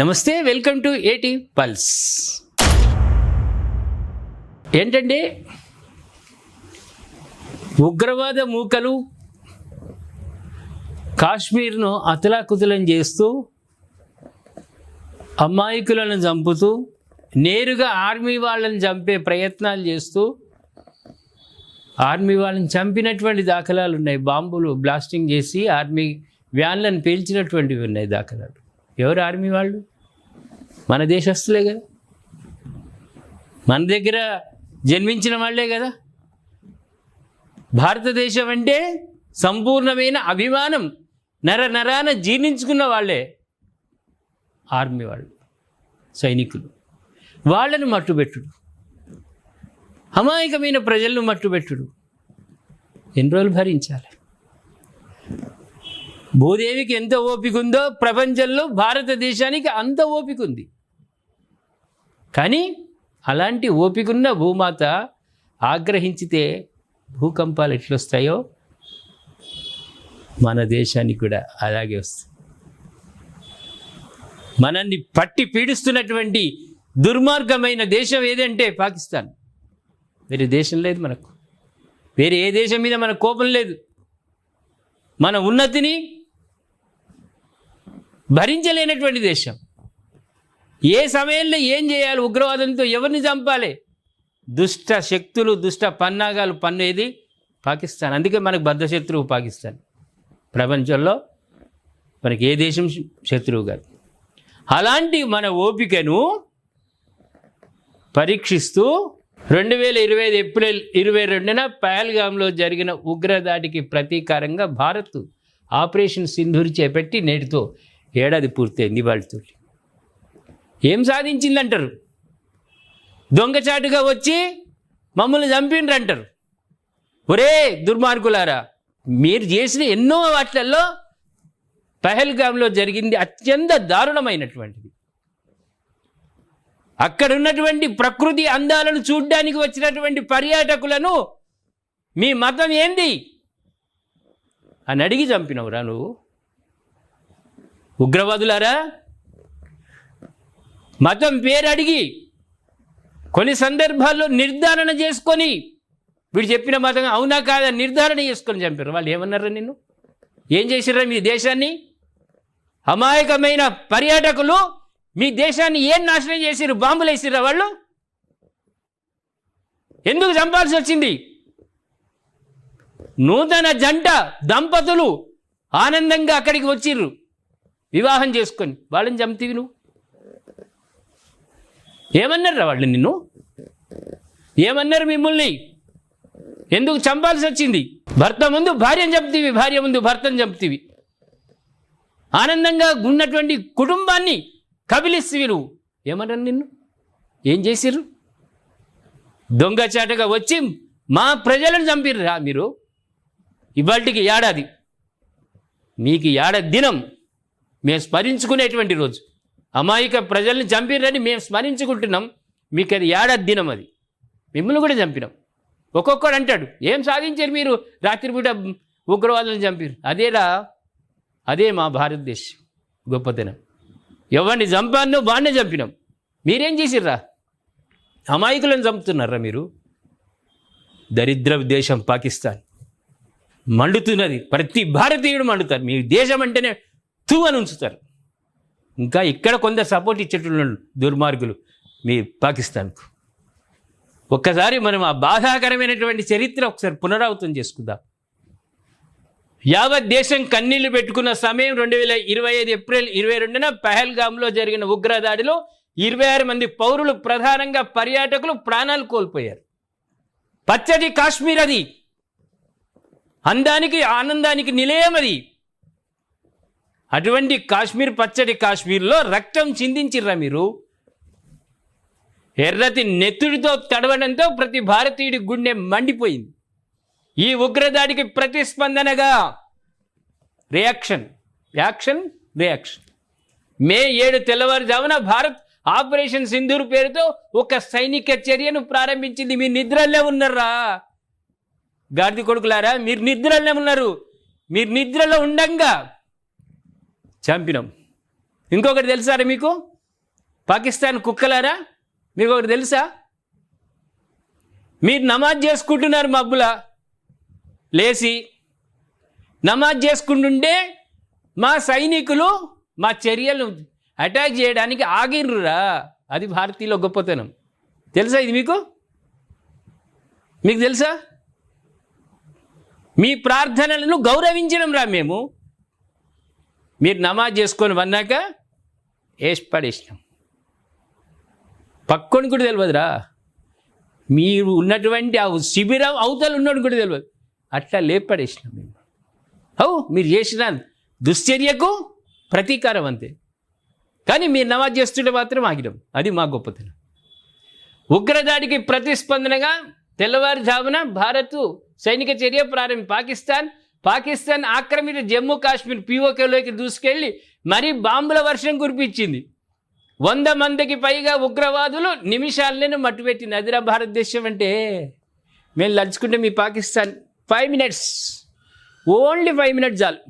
నమస్తే, welcome to ఏటీ pulse. ఏంటంటే ఉగ్రవాద మూకలు కాశ్మీర్ను అతలాకుతలం చేస్తూ అమాయకులను చంపుతూ నేరుగా ఆర్మీ వాళ్ళని చంపే ప్రయత్నాలు చేస్తూ ఆర్మీ వాళ్ళని చంపినటువంటి దాఖలాలు ఉన్నాయి. బాంబులు బ్లాస్టింగ్ చేసి ఆర్మీ వ్యాన్లను పేల్చినటువంటివి ఉన్నాయి దాఖలాలు. ఎవరు ఆర్మీ వాళ్ళు? మన దేశస్తులే కదా, మన దగ్గర జన్మించిన వాళ్ళే కదా. భారతదేశం అంటే సంపూర్ణమైన అభిమానం నరాన జీర్ణించుకున్న వాళ్ళే ఆర్మీ వాళ్ళు, సైనికులు. వాళ్ళని మట్టుబెట్టుడు, అమాయకమైన ప్రజలను మట్టుబెట్టుడు ఎన్ని రోజులు భరించాలి? భూదేవికి ఎంత ఓపిక ఉందో ప్రపంచంలో భారతదేశానికి అంత ఓపిక ఉంది. కానీ అలాంటి ఓపికన్న భూమాత ఆగ్రహించితే భూకంపాలు ఎట్లొస్తాయో మన దేశానికి కూడా అలాగే వస్తుంది. మనల్ని పట్టి పీడిస్తున్నటువంటి దుర్మార్గమైన దేశం ఏదంటే పాకిస్తాన్. వేరే దేశం లేదు మనకు, వేరే ఏ దేశం మీద మన కోపం లేదు. మన ఉన్నతిని భరించలేనటువంటి దేశం. ఏ సమయంలో ఏం చేయాలి, ఉగ్రవాదంతో ఎవరిని చంపాలి, దుష్ట శక్తులు దుష్ట పన్నాగాలు పన్నేది పాకిస్తాన్. అందుకే మనకు బద్ధశత్రువు పాకిస్తాన్. ప్రపంచంలో మనకి ఏ దేశం శత్రువు కాదు. అలాంటి మన ఓపికను పరీక్షిస్తూ 2025 ఏప్రిల్ 22న పహల్గామ్లో జరిగిన ఉగ్రదాడికి ప్రతీకారంగా భారత్ ఆపరేషన్ సింధూర్ చేపట్టి నేటితో ఏడాది పూర్తయింది. వాళ్ళతో ఏం సాధించిందంటారు? దొంగచాటుగా వచ్చి మమ్మల్ని చంపిండ్రంటారు. ఒరే దుర్మార్గులారా, మీరు చేసిన ఎన్నో వాటిల్లో పహల్గామ్లో జరిగింది అత్యంత దారుణమైనటువంటిది. అక్కడ ఉన్నటువంటి ప్రకృతి అందాలను చూడ్డానికి వచ్చినటువంటి పర్యాటకులను మీ మతం ఏంది అని అడిగి చంపినవురా నువ్వు? ఉగ్రవాదులారా, మతం పేరు అడిగి కొన్ని సందర్భాల్లో నిర్ధారణ చేసుకొని వీడు చెప్పిన మతం అవునా కాదా నిర్ధారణ చేసుకొని చంపారు. వాళ్ళు ఏమన్నారా నిన్ను? ఏం చేసిర్రా మీ దేశాన్ని? అమాయకమైన పర్యాటకులు మీ దేశాన్ని ఏం నాశనం చేసిర్రు? బాంబులు వేసిర్రా వాళ్ళు? ఎందుకు చంపాల్సి వచ్చింది? నూతన జంట దంపతులు ఆనందంగా అక్కడికి వచ్చిర్రు వివాహం చేసుకొని, వాళ్ళని చంపివి నువ్వు? ఏమన్నారా వాళ్ళు నిన్ను? ఏమన్నారు మిమ్మల్ని? ఎందుకు చంపాల్సి వచ్చింది? భర్త ముందు భార్యను చంపుతీవి, భార్య ముందు భర్తను చంపుతీవి. ఆనందంగా ఉన్నటువంటి కుటుంబాన్ని కబిలిస్తీవి నువ్వు. ఏమన్నారు నిన్ను? ఏం చేసిర్రు? దొంగచాటగా వచ్చి మా ప్రజలను చంపిర్రా మీరు. ఇవాళకి ఏడాది, మీకు ఏడాది దినం మేము స్మరించుకునేటువంటి రోజు. అమాయక ప్రజల్ని చంపిర్రని మేము స్మరించుకుంటున్నాం. మీకు అది ఏడాది దినం. అది మిమ్మల్ని కూడా చంపినాం. ఒక్కొక్కడు అంటాడు ఏం సాధించారు మీరు, రాత్రిపూట ఉగ్రవాదులను చంపారు. అదేరా, అదే మా భారతదేశం గొప్పతనం. ఎవరిని చంపానో వాడినే చంపినాం. మీరేం చేసిర్రా? అమాయకులను చంపుతున్నారా మీరు? దరిద్ర దేశం పాకిస్తాన్ మండుతున్నది. ప్రతి భారతీయుడు మండుతారు. మీ దేశం అంటేనే తూ అని ఉంచుతారు. ఇంకా ఇక్కడ కొందరు సపోర్ట్ ఇచ్చేటటువంటి దుర్మార్గులు మీ పాకిస్తాన్కు. ఒక్కసారి మనం ఆ బాధాకరమైనటువంటి చరిత్ర ఒకసారి పునరావృతం చేసుకుందాం. యావత్ దేశం కన్నీళ్లు పెట్టుకున్న సమయం 2025 ఏప్రిల్ 22న పహల్గామ్లో జరిగిన ఉగ్రదాడిలో 26 మంది పౌరులు, ప్రధానంగా పర్యాటకులు ప్రాణాలు కోల్పోయారు. పచ్చటి కాశ్మీర్ అది, అందానికి ఆనందానికి నిలయం అది. అటువంటి కాశ్మీర్, పచ్చటి కాశ్మీర్లో రక్తం చిందించిర్రా మీరు. ఎర్రటి నెత్తుడితో తడవడంతో ప్రతి భారతీయుడి గుండె మండిపోయింది. ఈ ఉగ్రదాడికి ప్రతిస్పందనగా రియాక్షన్ మే 7 తెల్లవారుజామున భారత్ ఆపరేషన్ సింధూర్ పేరుతో ఒక సైనిక చర్యను ప్రారంభించింది. మీ నిద్రలే ఉన్నారా గాడిద కొడుకులారా? మీరు నిద్రలే ఉన్నారు. మీరు నిద్రలో ఉండంగా చంపినాం. ఇంకొకటి తెలుసారా మీకు? పాకిస్తాన్ కుక్కలారా, మీకు ఒకటి తెలుసా? మీరు నమాజ్ చేసుకుంటున్నారు మబ్బుల లేచి, నమాజ్ చేసుకుంటుంటే మా సైనికులు మా చర్యలు అటాక్ చేయడానికి ఆగిర్రురా. అది భారతీయుల గొప్పతనం. తెలుసా ఇది మీకు? మీకు తెలుసా? మీ ప్రార్థనలను గౌరవించడం రా మేము. మీరు నమాజ్ చేసుకొని వన్నాక వేసి పడేసినాం. పక్కొని కూడా తెలియదురా. మీరు ఉన్నటువంటి ఆ శిబిరం అవతలు ఉన్నాడు కూడా తెలియదు. అట్లా లేపడేసినాం మేము. మీరు చేసిన దుశ్చర్యకు ప్రతీకారం అంతే. కానీ మీరు నమాజ్ చేస్తుంటే మాత్రం ఆగినాం. అది మా గొప్పతనం. ఉగ్రదాడికి ప్రతిస్పందనగా తెల్లవారుజామున భారత్ సైనిక చర్య పాకిస్తాన్ ఆక్రమిత జమ్మూ కాశ్మీర్ పీఓకేలోకి దూసుకెళ్ళి మరీ బాంబుల వర్షం కురిపించింది. 100 మందికి పైగా ఉగ్రవాదులు నిమిషాలనే మట్టుపెట్టింది. అదిరా భారతదేశం అంటే. మేము లంచుకుంటే మీ పాకిస్తాన్ 5 మినిట్స్, ఓన్లీ 5 మినిట్స్ చాలు.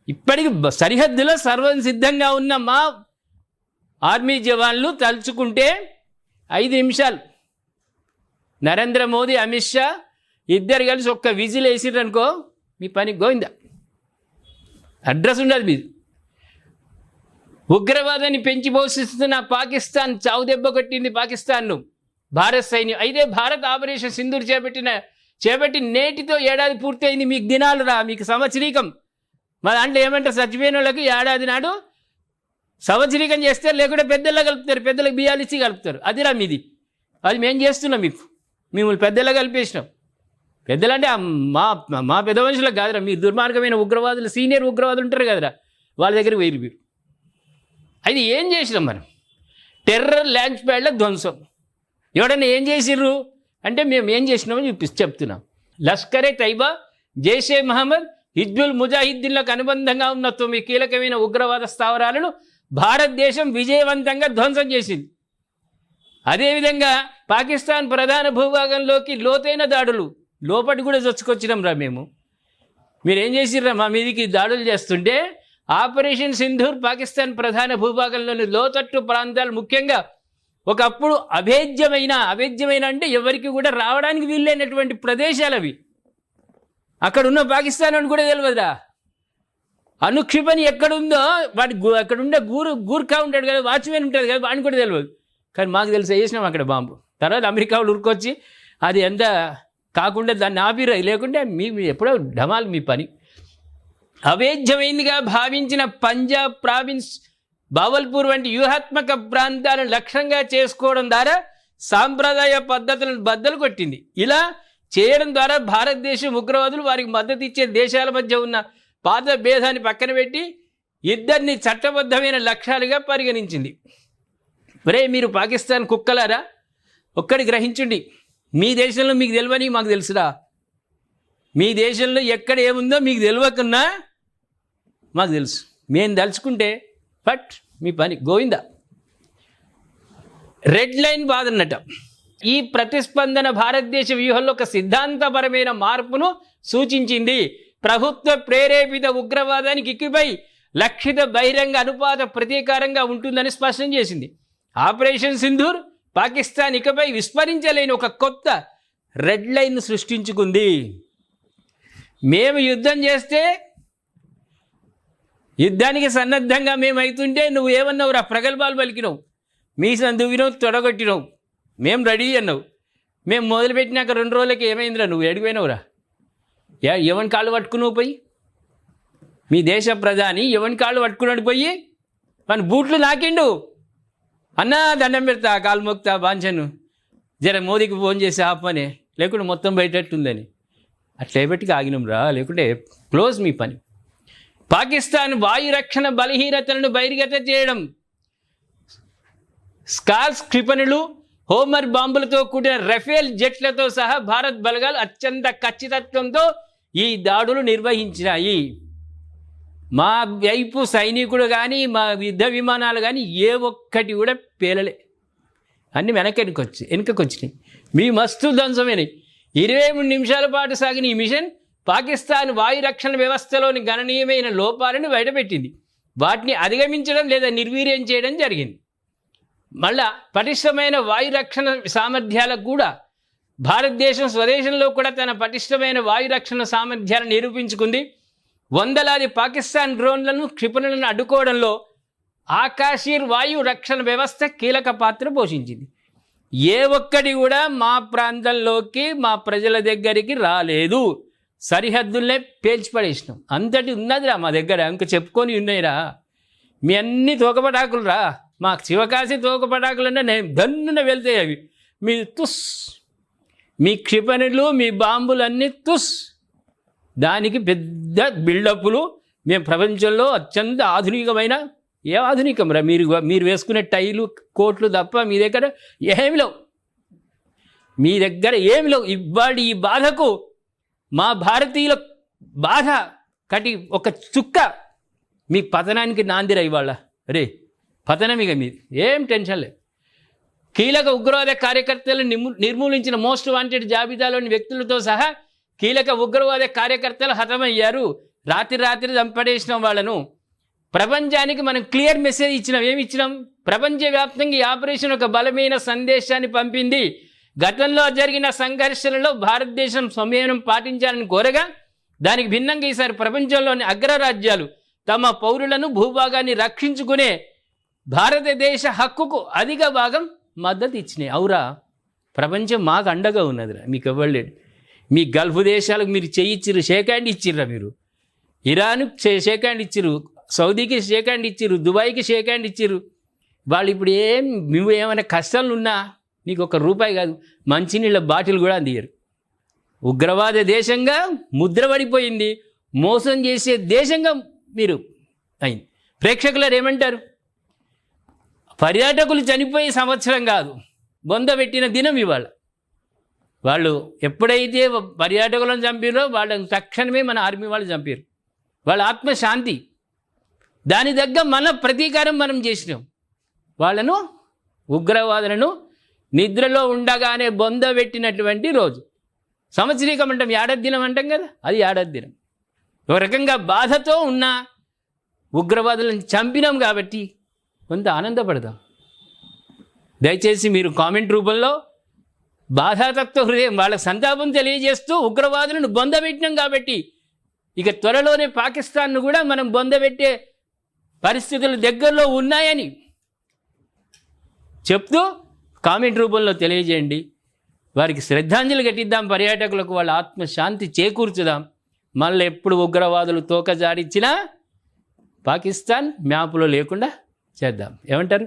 ఇప్పటికి సరిహద్దులో సర్వం సిద్ధంగా ఉన్న మా ఆర్మీ జవాన్లు తలుచుకుంటే 5 నిమిషాలు. నరేంద్ర మోదీ, అమిత్ షా ఇద్దరు కలిసి ఒక్క విజిల్ వేసిరనుకో మీ పని గోవిందా. అడ్రస్ ఉండదు మీది. ఉగ్రవాదాన్ని పెంచి పోషిస్తున్న పాకిస్తాన్ చావు దెబ్బ కొట్టింది పాకిస్తాన్ను భారత్ సైన్యం. అయితే భారత్ ఆపరేషన్ సింధూర్ చేపట్టి నేటితో ఏడాది పూర్తయింది. మీకు దినాలు రా, మీకు సంవత్సరీకం. మా దాంట్లో ఏమంటారు, చచ్చిపోయిన వాళ్ళకి ఏడాది నాడు సంవత్సరీకం చేస్తారు, లేకుంటే పెద్దల్లో కలుపుతారు, పెద్దలకు బియ్యాలు ఇచ్చి కలుపుతారు. అదిరా మీది. అది మేము చేస్తున్నాం. మిమ్మల్ని పెద్దల్లో కలిపేసినాం. పెద్దలంటే మా పెద్ద మనుషులకు కాదురా, మీరు దుర్మార్గమైన ఉగ్రవాదులు, సీనియర్ ఉగ్రవాదులు ఉంటారు కదరా, వాళ్ళ దగ్గరికి వేరు మీరు. అది ఏం చేసినాం మనం? టెర్రర్ లాంచ్ ప్యాడ్ల ధ్వంసం. ఎవడన్నా ఏం చేసిర్రు అంటే మేము ఏం చేసినామని చెప్తున్నాం. లష్కరే తైబా, జైషే మహమ్మద్, హిజ్బుల్ ముజాహిద్దీన్లకు అనుబంధంగా ఉన్న 9 కీలకమైన ఉగ్రవాద స్థావరాలను భారతదేశం విజయవంతంగా ధ్వంసం చేసింది. అదేవిధంగా పాకిస్తాన్ ప్రధాన భూభాగంలోకి లోతైన దాడులు, లోపటి కూడా చొచ్చుకొచ్చినాం రా మేము. మీరేం చేసిర్రా మా మీదికి దాడులు చేస్తుంటే? ఆపరేషన్ సింధూర్ పాకిస్తాన్ ప్రధాన భూభాగంలోని లోతట్టు ప్రాంతాలు, ముఖ్యంగా ఒకప్పుడు అభేద్యమైన అంటే ఎవరికి కూడా రావడానికి వీల్లేనటువంటి ప్రదేశాలు అవి. అక్కడ ఉన్న పాకిస్తాన్ అని కూడా తెలియదురా. అనుక్షిపణి ఎక్కడుందో వాడి అక్కడ ఉండే గూర్ఖా ఉంటాడు కదా, వాచ్మెన్ ఉంటుంది కదా, వాడిని కూడా తెలియదు. కానీ మాకు తెలిసి వేసినాం అక్కడ బాంబు. తర్వాత అమెరికా వాళ్ళు ఉరుకొచ్చి అది ఎంత కాకుండా దాన్ని ఆపిరా, లేకుంటే మీ ఎప్పుడో ఢమాల్ మీ పని. అవేద్యమైనదిగా భావించిన పంజాబ్ ప్రావిన్స్, బావల్పూర్ వంటి వ్యూహాత్మక ప్రాంతాలను లక్ష్యంగా చేసుకోవడం ద్వారా సాంప్రదాయ పద్ధతులను బద్దలు కొట్టింది. ఇలా చేయడం ద్వారా భారతదేశం ఉగ్రవాదులు వారికి మద్దతు ఇచ్చే దేశాల మధ్య ఉన్న పాత భేదాన్ని పక్కన పెట్టి ఇద్దరిని చట్టబద్ధమైన లక్ష్యాలుగా పరిగణించింది. ఒరే మీరు పాకిస్తాన్ కుక్కలారా, ఒక్కడి గ్రహించండి. మీ దేశంలో మీకు తెలియని మాకు తెలుసురా. మీ దేశంలో ఎక్కడ ఏముందో మీకు తెలియకున్నా మాకు తెలుసు. మేము తలుచుకుంటే బట్ మీ పని గోవిందా. Red line బాధన్నట. ఈ ప్రతిస్పందన భారతదేశ వ్యూహంలో ఒక సిద్ధాంతపరమైన మార్పును సూచించింది. ప్రభుత్వ ప్రేరేపిత ఉగ్రవాదానికి ఇకపై లక్షిత బహిరంగ అనుపాత ప్రతీకారంగా ఉంటుందని స్పష్టం చేసింది. ఆపరేషన్ సింధూర్ పాకిస్తాన్ ఇకపై విస్మరించలేని ఒక కొత్త రెడ్ లైన్ సృష్టించుకుంది. మేము యుద్ధం చేస్తే, యుద్ధానికి సన్నద్ధంగా మేము అవుతుంటే నువ్వు ఏమన్నావురా, ప్రగల్భాలు పలికినావు, మీసం దువ్వినావు, తొడగొట్టినావు, మేము రెడీ అన్నావు. మేము మొదలుపెట్టినాక 2 రోజులకి ఏమైందిరా, నువ్వు ఎడిపోయినావురా. ఎవని కాళ్ళు పట్టుకున్నావు పోయి? మీ దేశ ప్రధాని ఎవని కాళ్ళు పట్టుకున్నాడు పోయి? మన బూట్లు నాకిండు. అన్నా దండం పెడతా, కాలు మోక్తా, బాంచను, జర మోదీకి ఫోన్ చేసి ఆపనే, లేకుంటే మొత్తం బయటట్టుందని. అట్లా బట్టికి ఆగినాం రా, లేకుంటే క్లోజ్ మీ పని. పాకిస్తాన్ వాయు రక్షణ బలహీనతలను బహిర్గతం చేయడం, స్కాల్స్ క్షిపణులు, హోమర్ బాంబులతో కూడిన రఫేల్ జెట్లతో సహా భారత్ బలగాలు అత్యంత ఖచ్చితత్వంతో ఈ దాడులు నిర్వహించినాయి. మా వైపు సైనికుడు కానీ మా యుద్ధ విమానాలు కానీ ఏ ఒక్కటి కూడా పేలలే, అన్నీ వెనకకొచ్చినాయి. మీ మస్తు ధ్వంసమైనవి. 23 నిమిషాల పాటు సాగిన ఈ మిషన్ పాకిస్తాన్ వాయు రక్షణ వ్యవస్థలోని గణనీయమైన లోపాలను బయటపెట్టింది. వాటిని అధిగమించడం లేదా నిర్వీర్యం చేయడం జరిగింది. మళ్ళా పటిష్టమైన వాయు రక్షణ సామర్థ్యాలకు కూడా భారతదేశం స్వదేశంలో కూడా తన పటిష్టమైన వాయు రక్షణ సామర్థ్యాలను నిరూపించుకుంది. వందలాది పాకిస్తాన్ డ్రోన్లను క్షిపణులను అడ్డుకోవడంలో ఆకాశీర్ వాయు రక్షణ వ్యవస్థ కీలక పాత్ర పోషించింది. ఏ ఒక్కటి కూడా మా ప్రాంతంలోకి మా ప్రజల దగ్గరికి రాలేదు. సరిహద్దుల్నే పేల్చిపడేసినాం. అంతటి ఉన్నదిరా మా దగ్గర, ఇంక చెప్పుకొని ఉన్నాయిరా. మీ అన్ని తోకపటాకులు రా, మాకు శివకాశి తోకపటాకులన్నా నేను దన్నున వెళ్తాయి అవి. మీ తుస్, మీ క్షిపణులు మీ బాంబులన్నీ తుస్. దానికి పెద్ద బిల్డప్లు. మేము ప్రపంచంలో అత్యంత ఆధునికమైన, ఏ ఆధునికం రా మీరు వేసుకునే టైలు కోట్లు తప్ప మీ దగ్గర ఏమి లేవు. మీ దగ్గర ఏమి లేవు. ఇవాడి ఈ బాధకు మా భారతీయుల బాధ కటి ఒక చుక్క మీ పతనానికి నాందిరా ఇవాళ. రే పతనం ఇక మీది, ఏం టెన్షన్ లేదు. కీలక ఉగ్రవాద కార్యకర్తలను నిర్మూలించిన మోస్ట్ వాంటెడ్ జాబితాలోని వ్యక్తులతో సహా కీలక ఉగ్రవాద కార్యకర్తలు హతమయ్యారు. రాత్రి చంపడేసిన వాళ్ళను. ప్రపంచానికి మనం క్లియర్ మెసేజ్ ఇచ్చినాం. ఏమి ఇచ్చినాం? ప్రపంచవ్యాప్తంగా ఈ ఆపరేషన్ ఒక బలమైన సందేశాన్ని పంపింది. గతంలో జరిగిన సంఘర్షణలో భారతదేశం సంయమనం పాటించాలని కోరగా, దానికి భిన్నంగా ఈసారి ప్రపంచంలోని అగ్రరాజ్యాలు తమ పౌరులను భూభాగాన్ని రక్షించుకునే భారతదేశ హక్కుకు అధిక భాగం మద్దతు ఇచ్చినాయి. అవురా, ప్రపంచం మాకు అండగా ఉన్నదిరా, మీకు ఇవ్వలేడు. మీ గల్ఫ్ దేశాలకు మీరు చేయిచ్చిర్రు, షేక్ హ్యాండ్ ఇచ్చిర్రా. మీరు ఇరాన్కు షేక్ హ్యాండ్ ఇచ్చిర్రు, సౌదీకి షేక్ హ్యాండ్ ఇచ్చిర్రు, దుబాయ్కి షేక్ హ్యాండ్ ఇచ్చిర్రు. వాళ్ళు ఇప్పుడు నువ్వు ఏమైనా కష్టాలు ఉన్నా నీకు ₹1 కాదు, మంచినీళ్ళ బాటిల్ కూడా అందియరు. ఉగ్రవాద దేశంగా ముద్రపడిపోయింది, మోసం చేసే దేశంగా మీరు అయింది. ప్రేక్షకులు ఏమంటారు? పర్యాటకులు చనిపోయే సంవత్సరం కాదు, బొందబెట్టిన దినం ఇవాళ. వాళ్ళు ఎప్పుడైతే పర్యాటకులను చంపారో వాళ్ళని తక్షణమే మన ఆర్మీ వాళ్ళు చంపారు. వాళ్ళ ఆత్మశాంతి, దాని దగ్గ మన ప్రతీకారం మనం చేసినాం. వాళ్ళను, ఉగ్రవాదులను నిద్రలో ఉండగానే బొందబెట్టినటువంటి రోజు. సంవత్సరీకం అంటాం, ఏడాది దినం అంటాం కదా, అది ఏడాది దినం. ఒక రకంగా బాధతో ఉన్న ఉగ్రవాదులను చంపినాం కాబట్టి కొంత ఆనందపడదాం. దయచేసి మీరు కామెంట్ రూపంలో బాధాతత్వ హృదయం వాళ్ళకి సంతాపం తెలియజేస్తూ, ఉగ్రవాదులను బొందబెట్టినాం కాబట్టి ఇక త్వరలోనే పాకిస్తాన్ను కూడా మనం బొందబెట్టే పరిస్థితులు దగ్గరలో ఉన్నాయని చెప్తూ కామెంట్ రూపంలో తెలియజేయండి. వారికి శ్రద్ధాంజలి ఘటిద్దాం, పర్యాటకులకు వాళ్ళ ఆత్మశాంతి చేకూర్చుదాం. మళ్ళీ ఎప్పుడు ఉగ్రవాదులు తోక జాడిచ్చినా పాకిస్తాన్ మ్యాప్లో లేకుండా చేద్దాం. ఏమంటారు?